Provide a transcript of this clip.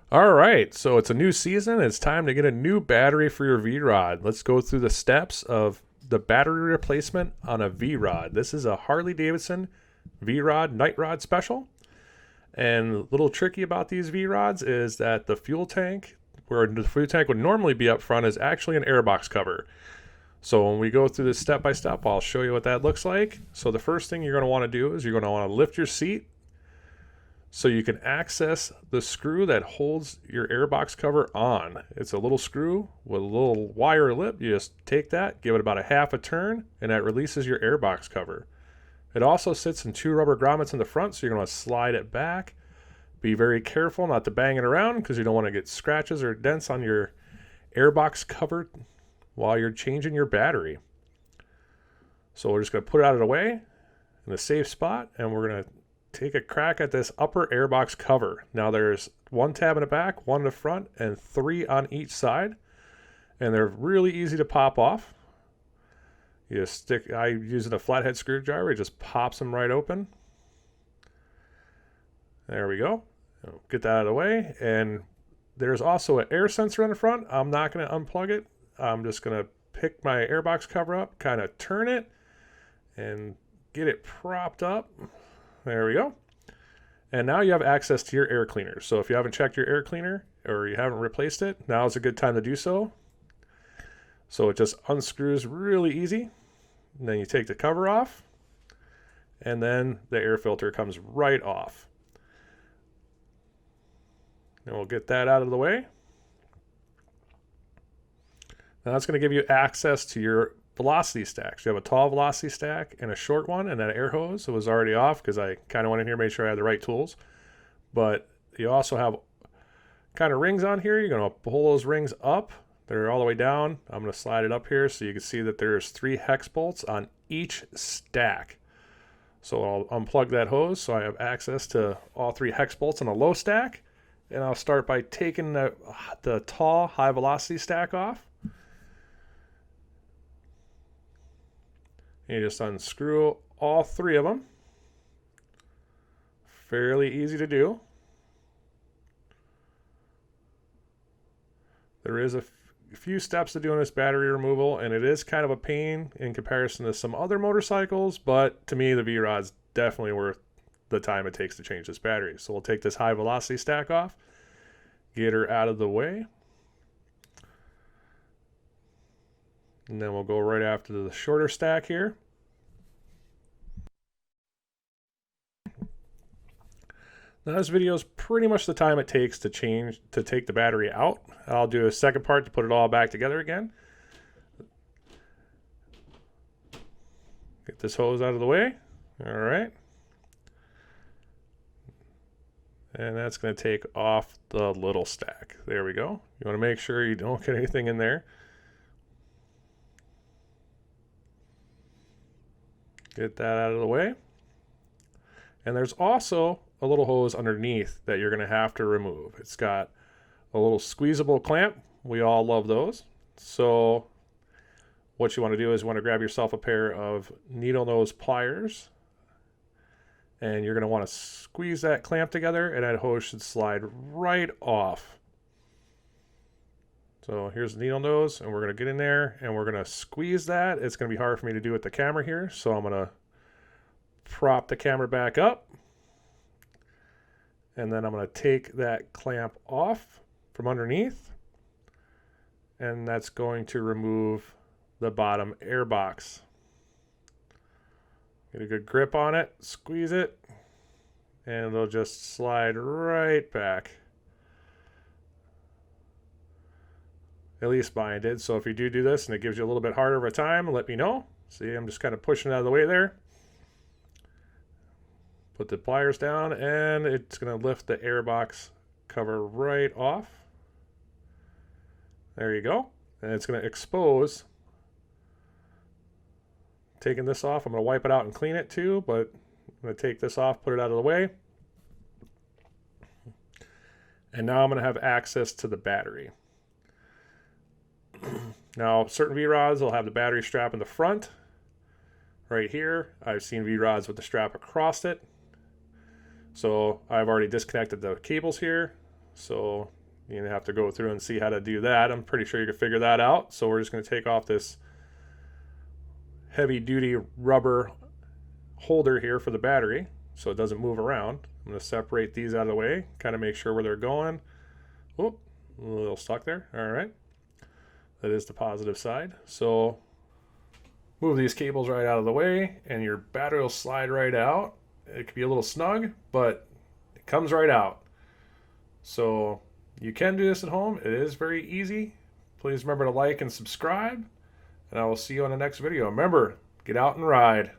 All right, so it's a new season. It's time to get a new battery for your V-Rod. Let's go through the steps of the battery replacement on a V-Rod. This is a Harley Davidson V-Rod Night Rod Special. And a little tricky about these V-Rods is that the fuel tank, where the fuel tank would normally be up front, is actually an airbox cover. So when we go through this step by step, I'll show you what that looks like. So the first thing you're going to want to do is you're going to want to lift your seat so you can access the screw that holds your airbox cover on. It's a little screw with a little wire lip. You just take that, give it about a half a turn, and that releases your airbox cover. It also sits in two rubber grommets in the front, so you're going to slide it back. Be very careful not to bang it around because you don't want to get scratches or dents on your airbox cover while you're changing your battery. So we're just going to put it out of the way in a safe spot, and we're going to take a crack at this upper airbox cover. Now there's one tab in the back, one in the front, and three on each side. And they're really easy to pop off. You just stick, I use a flathead screwdriver, it just pops them right open. There we go. Get that out of the way. And there's also an air sensor on the front. I'm not going to unplug it. I'm just going to pick my airbox cover up, kind of turn it, and get it propped up. There we go. And now you have access to your air cleaner. So if you haven't checked your air cleaner or you haven't replaced it, now is a good time to do so. So it just unscrews really easy. And then you take the cover off, and then the air filter comes right off. And we'll get that out of the way. Now that's going to give you access to your velocity stacks. You have a tall velocity stack and a short one, and that air hose was already off because I kind of went in here, made sure I had the right tools. But you also have kind of rings on here. You're going to pull those rings up. They're all the way down. I'm going to slide it up here so you can see that there's 3 hex bolts on each stack. So I'll unplug that hose so I have access to all 3 hex bolts on a low stack. And I'll start by taking the tall high velocity stack off. You just unscrew all 3 of them. Fairly easy to do. There is a few steps to doing this battery removal, and it is kind of a pain in comparison to some other motorcycles, but to me the V-Rod's definitely worth the time it takes to change this battery. So we'll take this high velocity stack off, get her out of the way, and then we'll go right after the shorter stack here. Now this video is pretty much the time it takes to take the battery out. I'll do a second part to put it all back together again. Get this hose out of the way. All right. And that's going to take off the little stack. There we go. You want to make sure you don't get anything in there. Get that out of the way. And there's also a little hose underneath that you're going to have to remove. It's got a little squeezable clamp. We all love those. So what you want to do is you want to grab yourself a pair of needle nose pliers, and you're going to want to squeeze that clamp together, and that hose should slide right off. So here's the needle nose, and we're going to get in there and we're going to squeeze that. It's going to be hard for me to do with the camera here, so I'm going to prop the camera back up. And then I'm going to take that clamp off from underneath. And that's going to remove the bottom air box. Get a good grip on it, squeeze it, and it'll just slide right back. At least mine did. So if you do this and it gives you a little bit harder of a time, let me know. See, I'm just kind of pushing it out of the way there. Put the pliers down, and it's going to lift the airbox cover right off. There you go. And it's going to expose. Taking this off, I'm going to wipe it out and clean it too, but I'm going to take this off, put it out of the way. And now I'm going to have access to the battery. Now, certain V-Rods will have the battery strap in the front. Right here, I've seen V-Rods with the strap across it. So I've already disconnected the cables here. So You have to go through and see how to do that. I'm pretty sure you can figure that out. So we're just going to take off this heavy duty rubber holder here for the battery so it doesn't move around. I'm going to separate these out of the way, kind of make sure where they're going. Oh, a little stuck there. All right. That is the positive side. So move these cables right out of the way and your battery will slide right out. It could be a little snug, but it comes right out. So you can do this at home. It is very easy. Please remember to like and subscribe, and I will see you on the next video. Remember, get out and ride.